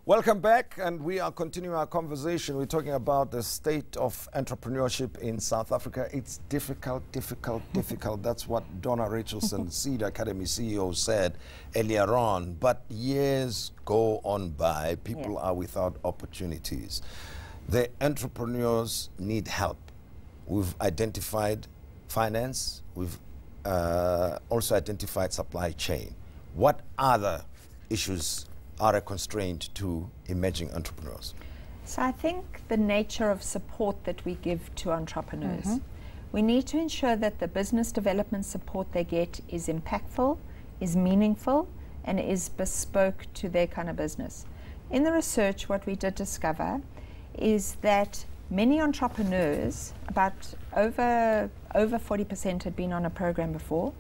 Welcome back, and we are continuing our conversation. We're talking about the state of entrepreneurship in South Africa. It's difficult, difficult, difficult. That's what Donna Rachelson, Seed Academy CEO, said earlier on. But years go on by. People are without opportunities. The entrepreneurs need help. We've identified finance. We've also identified supply chain. What other issues are a constraint to emerging entrepreneurs? So I think the nature of support that we give to entrepreneurs, we need to ensure that the business development support they get is impactful, is meaningful, and is bespoke to their kind of business. In the research, what we did discover is that many entrepreneurs, about over 40% had been on a program before,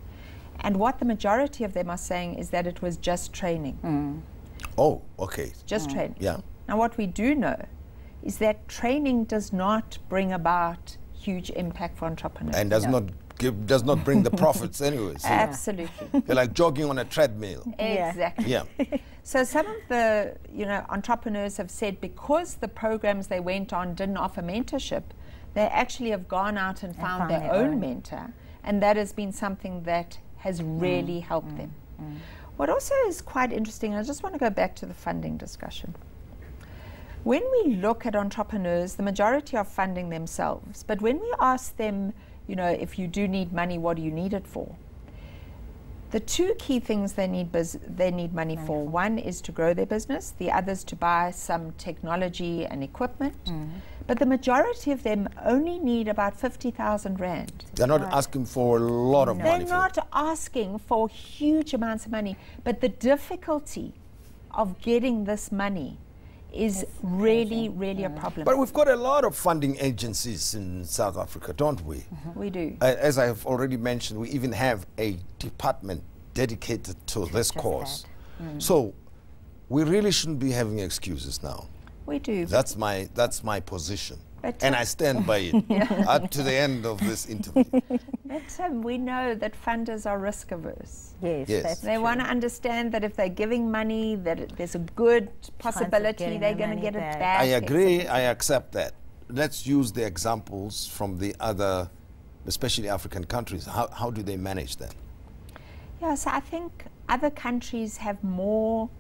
and what the majority of them are saying is that it was just training. Oh, okay. Just training. Yeah. Now what we do know is that training does not bring about huge impact for entrepreneurs. And does not bring the profits anyway. So Absolutely. you're like jogging on a treadmill. Exactly. Yeah. So some of the entrepreneurs have said because the programs they went on didn't offer mentorship, they actually have gone out and found their own mentor, and that has been something that has really helped them. What also is quite interesting, and I just want to go back to the funding discussion. When we look at entrepreneurs, the majority are funding themselves, but when we ask them, if you do need money, what do you need it for? The two key things they need money for. One is to grow their business, the other is to buy some technology and equipment. But the majority of them only need about 50,000 Rand. They're not asking for a lot of money. They're not asking for huge amounts of money, but the difficulty of getting this money is really a problem. But we've got a lot of funding agencies in South Africa, don't we? We do. As I have already mentioned, we even have a department dedicated to this cause. So we really shouldn't be having excuses now. We do. That's my position, and I stand by it up to the end of this interview. But we know that funders are risk averse. Yes. They want to understand that if they're giving money, that there's a good possibility they're going to get it back. I agree. I accept that. Let's use the examples from the other, especially African countries. How do they manage that? Yeah, so I think other countries have more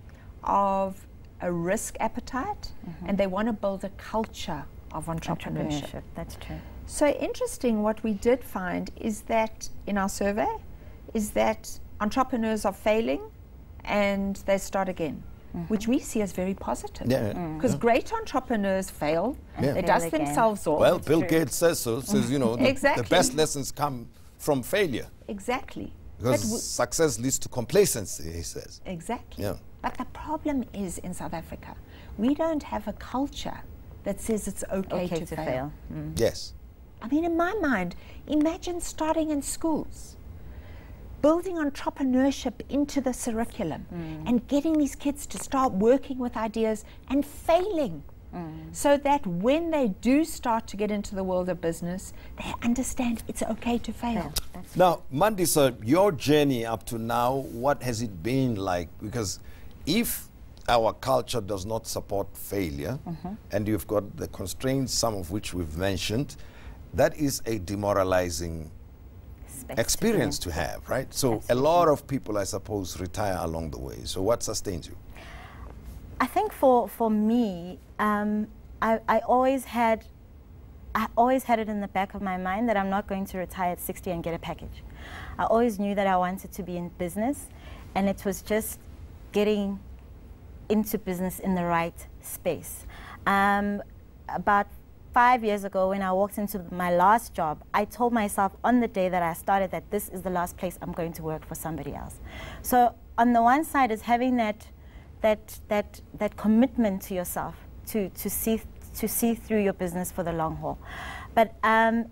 of a risk appetite, and they want to build a culture of entrepreneurship. That's true. So interesting, what we did find is that in our survey is that entrepreneurs are failing and they start again, which we see as very positive. Because great entrepreneurs fail, they dust themselves off. Well, Bill Gates says so, says, Exactly. the best lessons come from failure. Exactly. Because success leads to complacency, he says. Exactly. Yeah. But the problem is in South Africa, we don't have a culture that says it's okay to fail. Yes. I mean, in my mind, imagine starting in schools, building entrepreneurship into the curriculum, and getting these kids to start working with ideas and failing, so that when they do start to get into the world of business, they understand it's okay to fail. Now, Mandisa, your journey up to now, what has it been like? Because if our culture does not support failure, and you've got the constraints, some of which we've mentioned, that is a demoralizing experience to have, right? So a lot of people, I suppose, retire along the way. So what sustains you? I think for me, I always had it in the back of my mind that I'm not going to retire at 60 and get a package. I always knew that I wanted to be in business, and it was just getting into business in the right space. About 5 years ago, when I walked into my last job, I told myself on the day that I started that this is the last place I'm going to work for somebody else. So on the one side is having that commitment to yourself to see through your business for the long haul. But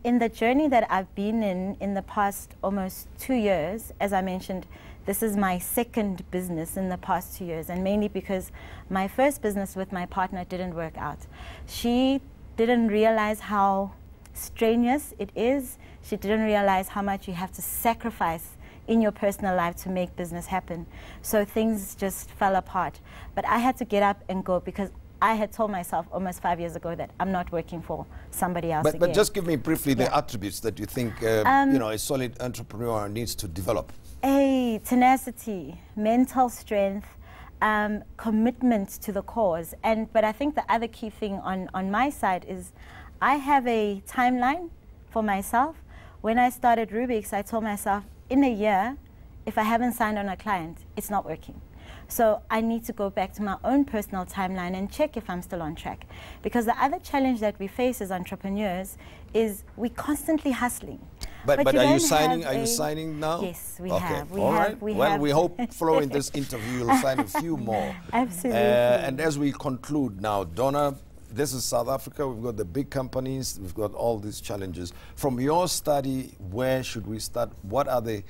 in the journey that I've been in the past almost 2 years, as I mentioned, this is my second business in the past 2 years, and mainly because my first business with my partner didn't work out. She didn't realize how strenuous it is. She didn't realize how much you have to sacrifice in your personal life to make business happen. So things just fell apart. But I had to get up and go because I had told myself almost 5 years ago that I'm not working for somebody else again. But just give me briefly the attributes that you think you know, a solid entrepreneur needs to develop. Tenacity, mental strength, commitment to the cause. But I think the other key thing on my side is I have a timeline for myself. When I started Rubik's, I told myself, in a year, if I haven't signed on a client, it's not working. So I need to go back to my own personal timeline and check if I'm still on track. Because the other challenge that we face as entrepreneurs is we're constantly hustling. But are you signing? Are you signing now? Yes, we okay. have. We hope following this interview you'll sign a few more. Absolutely. And as we conclude now, Donna, this is South Africa. We've got the big companies. We've got all these challenges. From your study, where should we start? What are the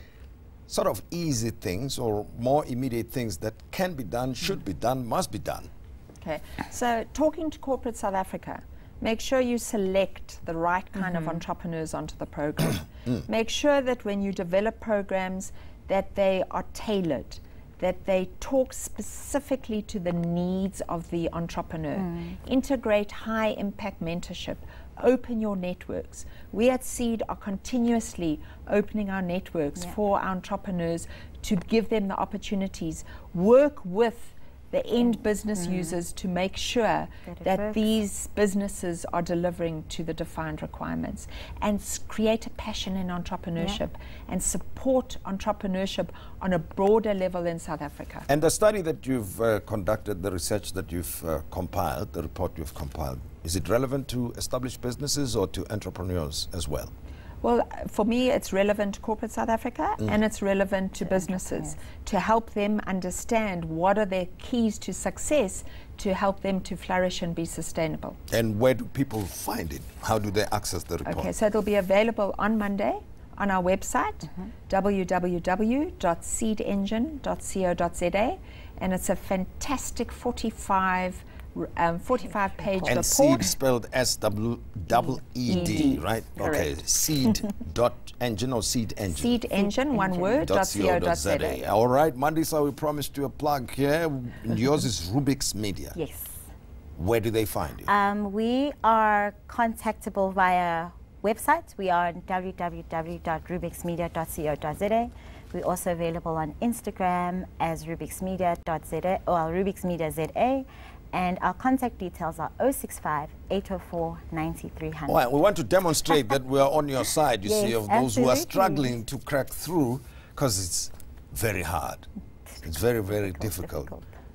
sort of easy things or more immediate things that can be done, should be done, must be done? Okay, so talking to corporate South Africa, make sure you select the right kind of entrepreneurs onto the program. Make sure that when you develop programs that they are tailored, that they talk specifically to the needs of the entrepreneur. Integrate high impact mentorship. Open your networks. We at Seed are continuously opening our networks for our entrepreneurs to give them the opportunities. Work with the end business users to make sure that these businesses are delivering to the defined requirements, and create a passion in entrepreneurship and support entrepreneurship on a broader level in South Africa. And the study that you've conducted, the research that you've compiled, the report you've compiled, is it relevant to established businesses or to entrepreneurs as well? Well, for me, it's relevant to corporate South Africa and it's relevant to businesses to help them understand what are their keys to success to help them to flourish and be sustainable. And where do people find it? How do they access the report? Okay, so it'll be available on Monday on our website, www.seedengine.co.za, and it's a fantastic 45 page and report. Seed spelled S-E-E-D, right? Okay, seed.engine or Seed Engine? Seed Engine, one word, .co.za. All right, Mandisa, we promised you a plug here. Yours is Rubik's Media. Yes. Where do they find you? We are contactable via website. We are on www.rubiksmedia.co.za. We're also available on Instagram as rubiksmedia.za or rubiksmedia.za. And our contact details are 065 804 9300. Well, we want to demonstrate that we are on your side, you see, of those who are struggling to crack through, because it's very hard. It's very, very difficult.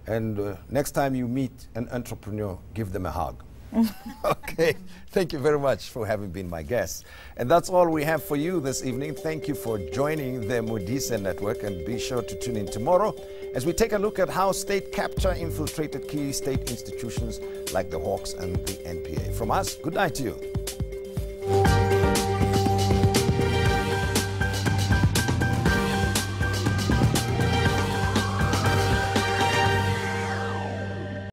And next time you meet an entrepreneur, give them a hug. Okay, thank you very much for having been my guest. And that's all we have for you this evening. Thank you for joining the Modise Network, and be sure to tune in tomorrow as we take a look at how state capture infiltrated key state institutions like the Hawks and the NPA. From us, good night to you.